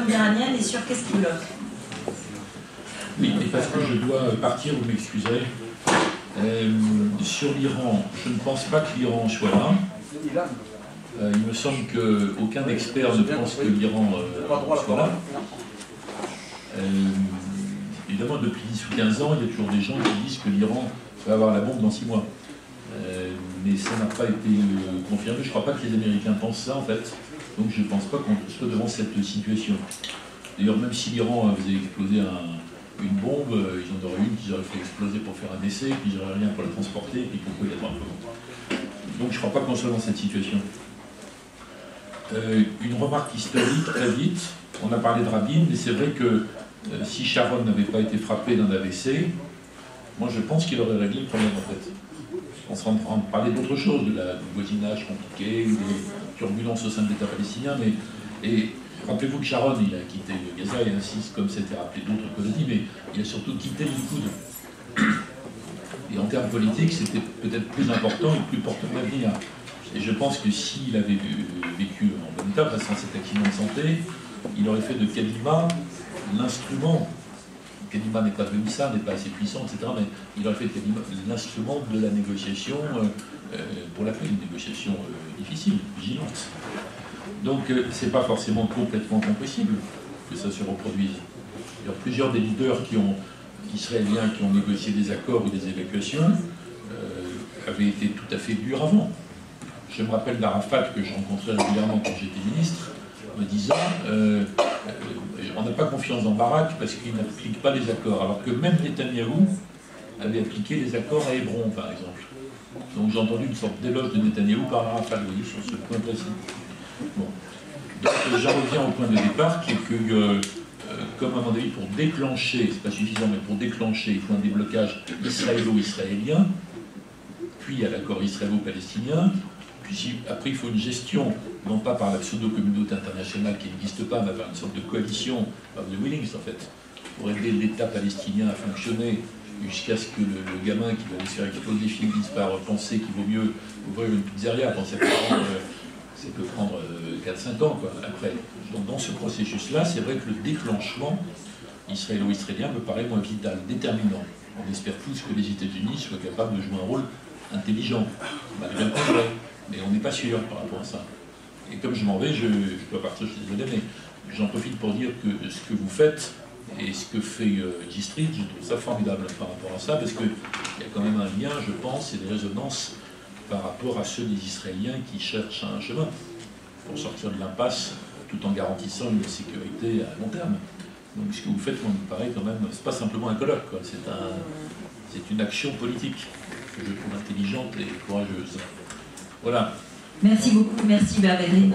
iranienne et sur qu'est-ce qui bloque? Oui, mais parce que je dois partir, vous m'excuserez. Sur l'Iran, je ne pense pas que l'Iran soit là. Il me semble qu'aucun expert ne pense que l'Iran soit là. Évidemment, depuis 10 ou 15 ans, il y a toujours des gens qui disent que l'Iran va avoir la bombe dans 6 mois. Mais ça n'a pas été confirmé. Je ne crois pas que les Américains pensent ça, en fait. Donc je ne pense pas qu'on soit devant cette situation. D'ailleurs, même si l'Iran faisait exploser une bombe, ils en auraient une qu'ils auraient fait exploser pour faire un essai, puis ils n'auraient rien pour la transporter, et puis pourquoi il y a pas un peu. Donc je ne crois pas qu'on soit dans cette situation. Une remarque historique, très vite. On a parlé de Rabin, mais c'est vrai que si Sharon n'avait pas été frappé d'un AVC, moi je pense qu'il aurait réglé le problème en fait. On serait en train de parler d'autre chose, du voisinage compliqué, ou des turbulences au sein de l'État palestinien, et rappelez-vous que Sharon, il a quitté le Gaza, et ainsi, comme c'était rappelé d'autres colonies, mais il a surtout quitté le Likoud. Et en termes politiques, c'était peut-être plus important et plus porteur d'avenir. Et je pense que s'il avait vécu en bon état, face à cet accident de santé, il aurait fait de Kadima l'instrument. Kadima n'est pas devenu ça, n'est pas assez puissant, etc. Mais il aurait fait de Kadima l'instrument de la négociation pour la paix, une négociation difficile, vigilante. Donc c'est pas forcément complètement impossible que ça se reproduise. Il y a plusieurs des leaders israéliens qui ont négocié des accords ou des évacuations avaient été tout à fait durs avant. Je me rappelle d'Arafat que je rencontrais régulièrement quand j'étais ministre, me disant on n'a pas confiance dans Barak parce qu'il n'applique pas les accords, alors que même Netanyahou avait appliqué les accords à Hébron, par exemple. Donc j'ai entendu une sorte d'éloge de Netanyahou par Arafat, vous voyez, sur ce point précis. Bon. Donc j'en reviens au point de départ, qui est que, comme à mon avis, pour déclencher, c'est pas suffisant, mais pour déclencher, il faut un déblocage israélo-israélien, puis il y a l'accord israélo-palestinien, puis après il faut une gestion, non pas par la pseudo-communauté internationale qui n'existe pas, mais par une sorte de coalition, par the willings en fait, pour aider l'État palestinien à fonctionner jusqu'à ce que le gamin qui va aller se faire exploser finisse par penser qu'il vaut mieux ouvrir une pizzeria, quand ça peut prendre 4-5 ans quoi, après. Donc dans ce processus-là, c'est vrai que le déclenchement israélo-israélien me paraît moins vital, déterminant. On espère tous que les États-Unis soient capables de jouer un rôle intelligent, malgré le progrès, mais on n'est pas sûr par rapport à ça. Et comme je m'en vais, je dois partir, je suis désolé, mais j'en profite pour dire que ce que vous faites et ce que fait G-Street, je trouve ça formidable par rapport à ça, parce qu'il y a quand même un lien, je pense, et des résonances par rapport à ceux des Israéliens qui cherchent un chemin pour sortir de l'impasse tout en garantissant une sécurité à long terme. Donc ce que vous faites, moi, me paraît quand même, c'est pas simplement un colloque, c'est une action politique que je trouve intelligente et courageuse. Voilà. Merci beaucoup, merci Bernadette.